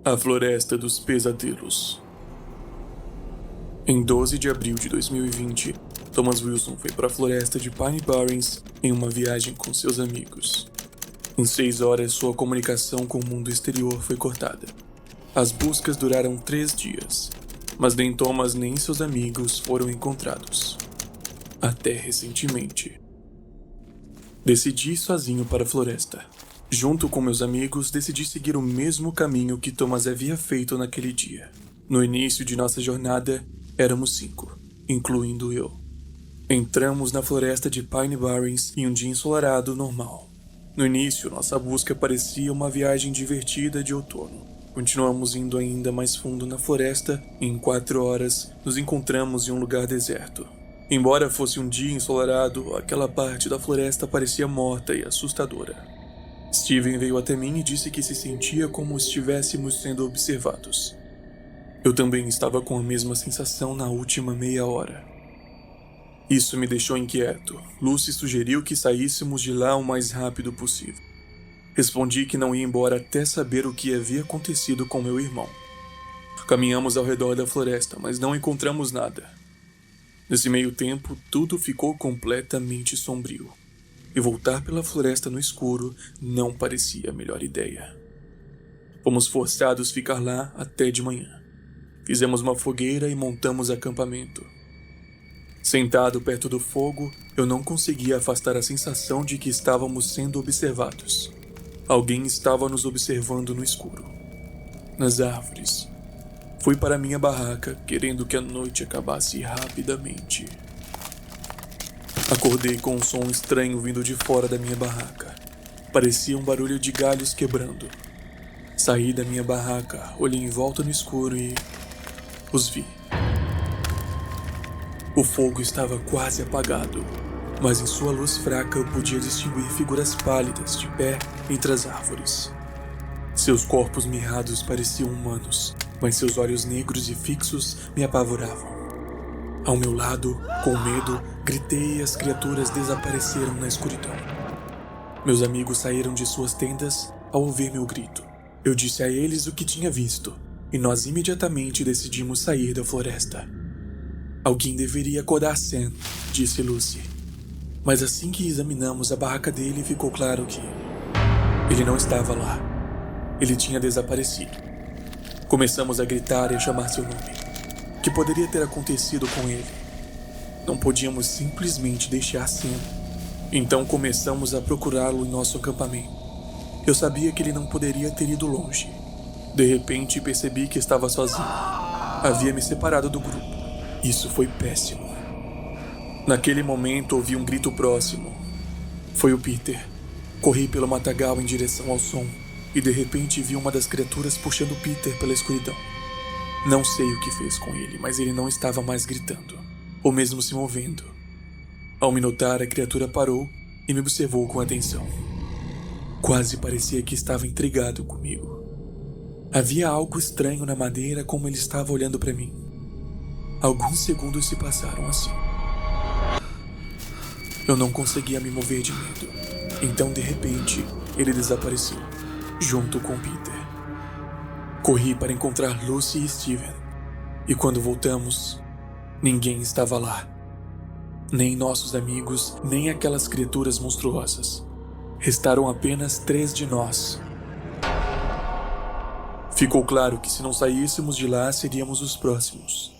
A Floresta dos Pesadelos. Em 12 de abril de 2020, Thomas Wilson foi para a floresta de Pine Barrens em uma viagem com seus amigos. Em 6 horas, sua comunicação com o mundo exterior foi cortada. As buscas duraram 3 dias, mas nem Thomas nem seus amigos foram encontrados. Até recentemente. Decidi ir sozinho para a floresta. Junto com meus amigos, decidi seguir o mesmo caminho que Thomas havia feito naquele dia. No início de nossa jornada, éramos 5, incluindo eu. Entramos na floresta de Pine Barrens em um dia ensolarado normal. No início, nossa busca parecia uma viagem divertida de outono. Continuamos indo ainda mais fundo na floresta e em 4 horas nos encontramos em um lugar deserto. Embora fosse um dia ensolarado, aquela parte da floresta parecia morta e assustadora. Steven veio até mim e disse que se sentia como estivéssemos sendo observados. Eu também estava com a mesma sensação na última meia hora. Isso me deixou inquieto. Lucy sugeriu que saíssemos de lá o mais rápido possível. Respondi que não ia embora até saber o que havia acontecido com meu irmão. Caminhamos ao redor da floresta, mas não encontramos nada. Nesse meio tempo, tudo ficou completamente sombrio. E voltar pela floresta no escuro não parecia a melhor ideia. Fomos forçados a ficar lá até de manhã. Fizemos uma fogueira e montamos acampamento. Sentado perto do fogo, eu não conseguia afastar a sensação de que estávamos sendo observados. Alguém estava nos observando no escuro. Nas árvores. Fui para minha barraca, querendo que a noite acabasse rapidamente. Acordei com um som estranho vindo de fora da minha barraca. Parecia um barulho de galhos quebrando. Saí da minha barraca, olhei em volta no escuro e os vi. O fogo estava quase apagado, mas em sua luz fraca eu podia distinguir figuras pálidas de pé entre as árvores. Seus corpos mirrados pareciam humanos, mas seus olhos negros e fixos me apavoravam. Ao meu lado, com medo, gritei e as criaturas desapareceram na escuridão. Meus amigos saíram de suas tendas ao ouvir meu grito. Eu disse a eles o que tinha visto, e nós imediatamente decidimos sair da floresta. Alguém deveria acordar Sam, disse Lucy. Mas assim que examinamos a barraca dele, ficou claro que ele não estava lá. Ele tinha desaparecido. Começamos a gritar e a chamar seu nome. O que poderia ter acontecido com ele? Não podíamos simplesmente deixar Sam. Então começamos a procurá-lo em nosso acampamento. Eu sabia que ele não poderia ter ido longe. De repente percebi que estava sozinho. Havia me separado do grupo. Isso foi péssimo. Naquele momento ouvi um grito próximo. Foi o Peter. Corri pelo matagal em direção ao som e de repente vi uma das criaturas puxando Peter pela escuridão. Não sei o que fez com ele, mas ele não estava mais gritando, ou mesmo se movendo. Ao me notar, a criatura parou e me observou com atenção. Quase parecia que estava intrigado comigo. Havia algo estranho na maneira como ele estava olhando para mim. Alguns segundos se passaram assim. Eu não conseguia me mover de medo. Então, de repente, ele desapareceu, junto com Peter. Corri para encontrar Lucy e Steven. E quando voltamos, ninguém estava lá. Nem nossos amigos, nem aquelas criaturas monstruosas. Restaram apenas 3 de nós. Ficou claro que se não saíssemos de lá, seríamos os próximos.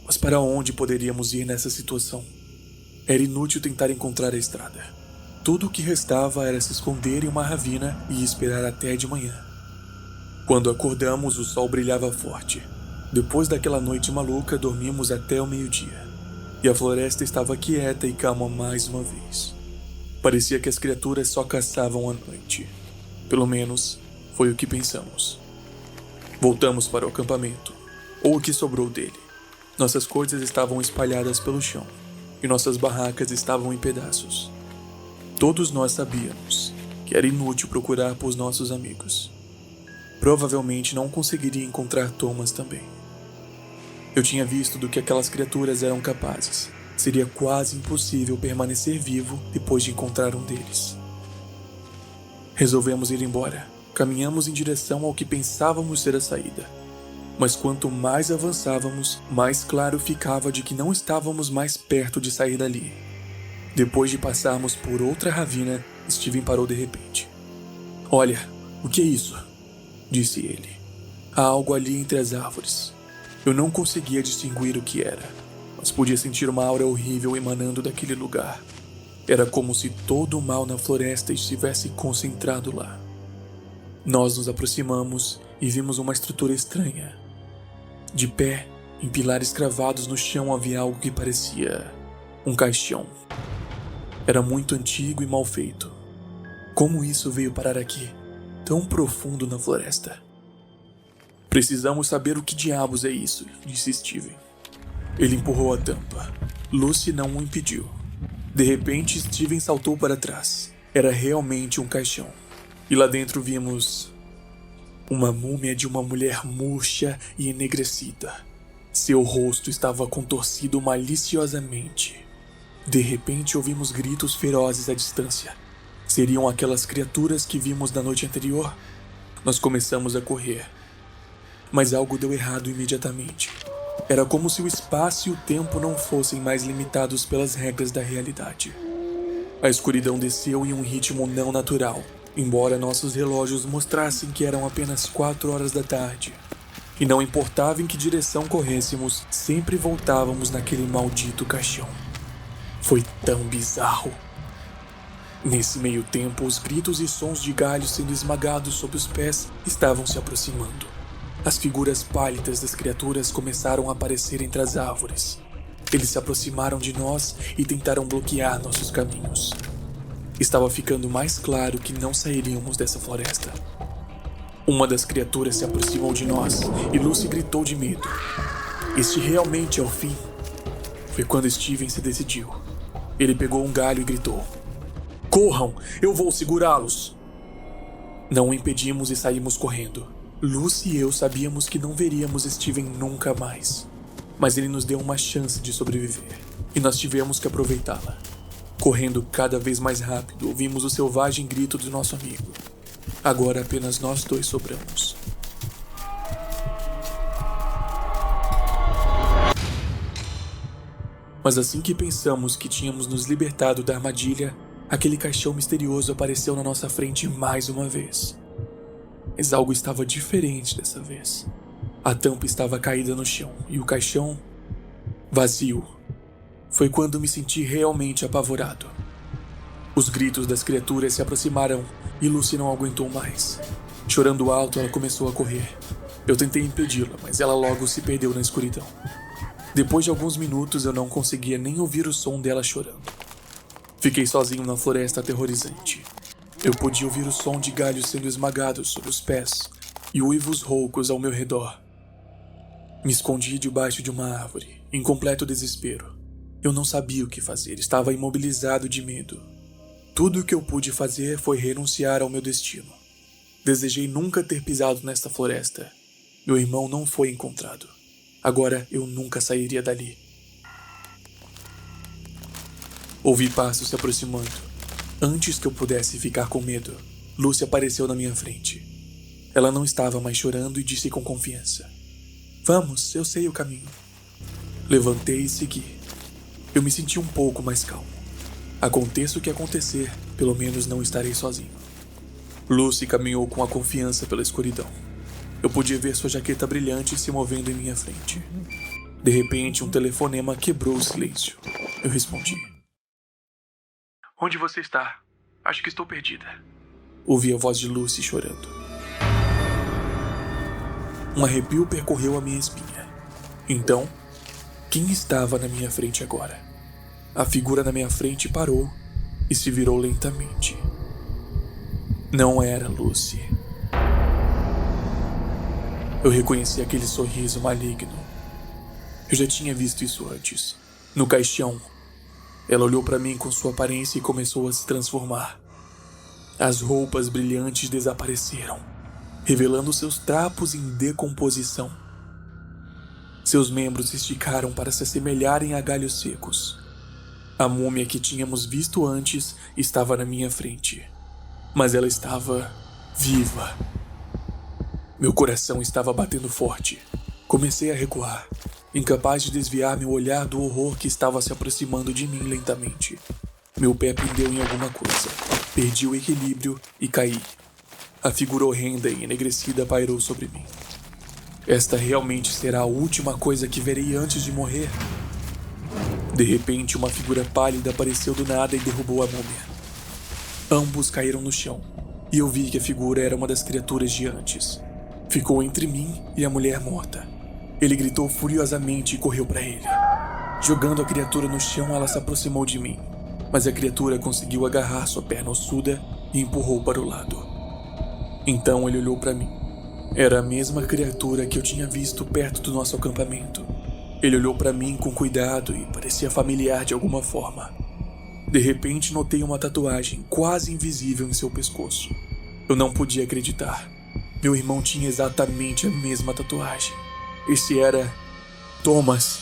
Mas para onde poderíamos ir nessa situação? Era inútil tentar encontrar a estrada. Tudo o que restava era se esconder em uma ravina e esperar até de manhã. Quando acordamos, o sol brilhava forte. Depois daquela noite maluca, dormimos até o meio-dia. E a floresta estava quieta e calma mais uma vez. Parecia que as criaturas só caçavam à noite. Pelo menos, foi o que pensamos. Voltamos para o acampamento, ou o que sobrou dele. Nossas coisas estavam espalhadas pelo chão, e nossas barracas estavam em pedaços. Todos nós sabíamos que era inútil procurar por nossos amigos. Provavelmente não conseguiria encontrar Thomas também. Eu tinha visto do que aquelas criaturas eram capazes. Seria quase impossível permanecer vivo depois de encontrar um deles. Resolvemos ir embora, Caminhamos em direção ao que pensávamos ser a saída. Mas quanto mais avançávamos, mais claro ficava de que não estávamos mais perto de sair dali. Depois de passarmos por outra ravina, Steven parou de repente. "Olha, o que é isso?" disse ele. Há algo ali entre as árvores. Eu não conseguia distinguir o que era, mas podia sentir uma aura horrível emanando daquele lugar. Era como se todo o mal na floresta estivesse concentrado lá. Nós nos aproximamos e vimos uma estrutura estranha. De pé, em pilares cravados no chão, havia algo que parecia um caixão. Era muito antigo e mal feito. Como isso veio parar aqui, tão profundo na floresta? "Precisamos saber o que diabos é isso", disse Steven. Ele empurrou a tampa. Lucy não o impediu. De repente, Steven saltou para trás. Era realmente um caixão. E lá dentro vimos uma múmia de uma mulher murcha e enegrecida. Seu rosto estava contorcido maliciosamente. De repente ouvimos gritos ferozes à distância. Seriam aquelas criaturas que vimos na noite anterior? Nós começamos a correr. Mas algo deu errado imediatamente. Era como se o espaço e o tempo não fossem mais limitados pelas regras da realidade. A escuridão desceu em um ritmo não natural, embora nossos relógios mostrassem que eram apenas 4 horas da tarde. E não importava em que direção corrêssemos, sempre voltávamos naquele maldito caixão. Foi tão bizarro. Nesse meio tempo, os gritos e sons de galhos sendo esmagados sob os pés estavam se aproximando. As figuras pálidas das criaturas começaram a aparecer entre as árvores. Eles se aproximaram de nós e tentaram bloquear nossos caminhos. Estava ficando mais claro que não sairíamos dessa floresta. Uma das criaturas se aproximou de nós e Lucy gritou de medo. "Este realmente é o fim." Foi quando Steven se decidiu. Ele pegou um galho e gritou: "Corram! Eu vou segurá-los!" Não o impedimos e saímos correndo. Lucy e eu sabíamos que não veríamos Steven nunca mais. Mas ele nos deu uma chance de sobreviver, e nós tivemos que aproveitá-la. Correndo cada vez mais rápido, ouvimos o selvagem grito do nosso amigo. Agora apenas nós dois sobramos. Mas assim que pensamos que tínhamos nos libertado da armadilha, aquele caixão misterioso apareceu na nossa frente mais uma vez. Mas algo estava diferente dessa vez. A tampa estava caída no chão e o caixão vazio. Foi quando me senti realmente apavorado. Os gritos das criaturas se aproximaram e Lucy não aguentou mais. Chorando alto, ela começou a correr. Eu tentei impedi-la, mas ela logo se perdeu na escuridão. Depois de alguns minutos, eu não conseguia nem ouvir o som dela chorando. Fiquei sozinho na floresta aterrorizante. Eu podia ouvir o som de galhos sendo esmagados sob os pés e uivos roucos ao meu redor. Me escondi debaixo de uma árvore, em completo desespero. Eu não sabia o que fazer, estava imobilizado de medo. Tudo o que eu pude fazer foi renunciar ao meu destino. Desejei nunca ter pisado nesta floresta. Meu irmão não foi encontrado. Agora eu nunca sairia dali. Ouvi passos se aproximando. Antes que eu pudesse ficar com medo, Lucy apareceu na minha frente. Ela não estava mais chorando e disse com confiança: "Vamos, eu sei o caminho." Levantei e segui. Eu me senti um pouco mais calmo. Aconteça o que acontecer, pelo menos não estarei sozinho. Lucy caminhou com a confiança pela escuridão. Eu podia ver sua jaqueta brilhante se movendo em minha frente. De repente, um telefonema quebrou o silêncio. Eu respondi: "Onde você está? Acho que estou perdida." Ouvi a voz de Lucy chorando. Um arrepio percorreu a minha espinha. Então, quem estava na minha frente agora? A figura na minha frente parou e se virou lentamente. Não era Lucy. Eu reconheci aquele sorriso maligno. Eu já tinha visto isso antes. No caixão. Ela olhou para mim com sua aparência e começou a se transformar. As roupas brilhantes desapareceram, revelando seus trapos em decomposição. Seus membros se esticaram para se assemelharem a galhos secos. A múmia que tínhamos visto antes estava na minha frente, mas ela estava Viva! Meu coração estava batendo forte. Comecei a recuar, incapaz de desviar meu olhar do horror que estava se aproximando de mim lentamente. Meu pé pendeu em alguma coisa. Perdi o equilíbrio e caí. A figura horrenda e enegrecida pairou sobre mim. Esta realmente será a última coisa que verei antes de morrer? De repente, uma figura pálida apareceu do nada e derrubou a múmia. Ambos caíram no chão, e eu vi que a figura era uma das criaturas de antes. Ficou entre mim e a mulher morta. Ele gritou furiosamente e correu para ele. Jogando a criatura no chão, ela se aproximou de mim, mas a criatura conseguiu agarrar sua perna ossuda e empurrou para o lado. Então ele olhou para mim. Era a mesma criatura que eu tinha visto perto do nosso acampamento. Ele olhou para mim com cuidado e parecia familiar de alguma forma. De repente notei uma tatuagem quase invisível em seu pescoço. Eu não podia acreditar. Meu irmão tinha exatamente a mesma tatuagem. Esse era Thomas.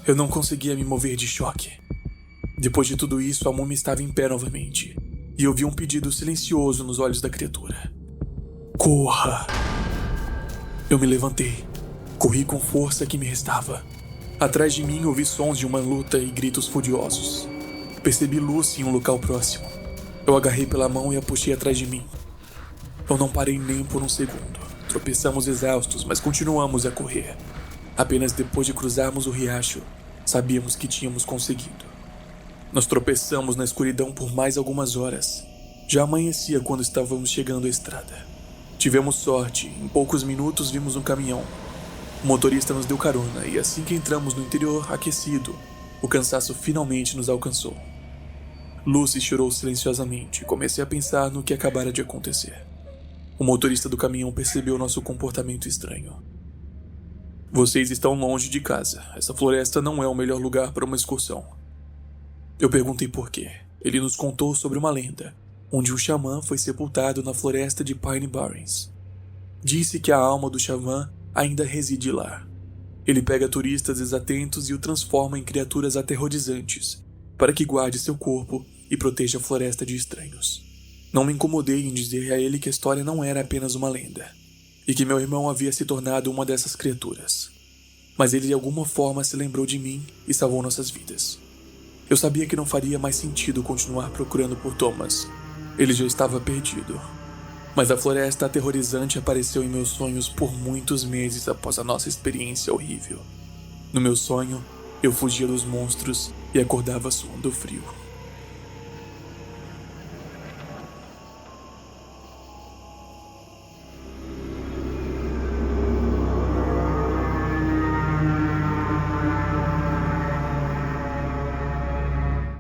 Eu não conseguia me mover de choque. Depois de tudo isso, a múmia estava em pé novamente, e eu vi um pedido silencioso nos olhos da criatura. Corra! Eu me levantei. Corri com força que me restava. Atrás de mim ouvi sons de uma luta e gritos furiosos. Percebi Lucy em um local próximo. Eu agarrei pela mão e a puxei atrás de mim. Eu não parei nem por um segundo. Tropeçamos exaustos, mas continuamos a correr. Apenas depois de cruzarmos o riacho, sabíamos que tínhamos conseguido. Nós tropeçamos na escuridão por mais algumas horas. Já amanhecia quando estávamos chegando à estrada. Tivemos sorte, em poucos minutos vimos um caminhão. O motorista nos deu carona e assim que entramos no interior aquecido, o cansaço finalmente nos alcançou. Lucy chorou silenciosamente e comecei a pensar no que acabara de acontecer. O motorista do caminhão percebeu nosso comportamento estranho. Vocês estão longe de casa. Essa floresta não é o melhor lugar para uma excursão. Eu perguntei por quê. Ele nos contou sobre uma lenda, onde um xamã foi sepultado na floresta de Pine Barrens. Disse que a alma do xamã ainda reside lá. Ele pega turistas desatentos e o transforma em criaturas aterrorizantes, para que guarde seu corpo e proteja a floresta de estranhos. Não me incomodei em dizer a ele que a história não era apenas uma lenda, e que meu irmão havia se tornado uma dessas criaturas. Mas ele de alguma forma se lembrou de mim e salvou nossas vidas. Eu sabia que não faria mais sentido continuar procurando por Thomas. Ele já estava perdido. Mas a floresta aterrorizante apareceu em meus sonhos por muitos meses após a nossa experiência horrível. No meu sonho, eu fugia dos monstros e acordava suando frio.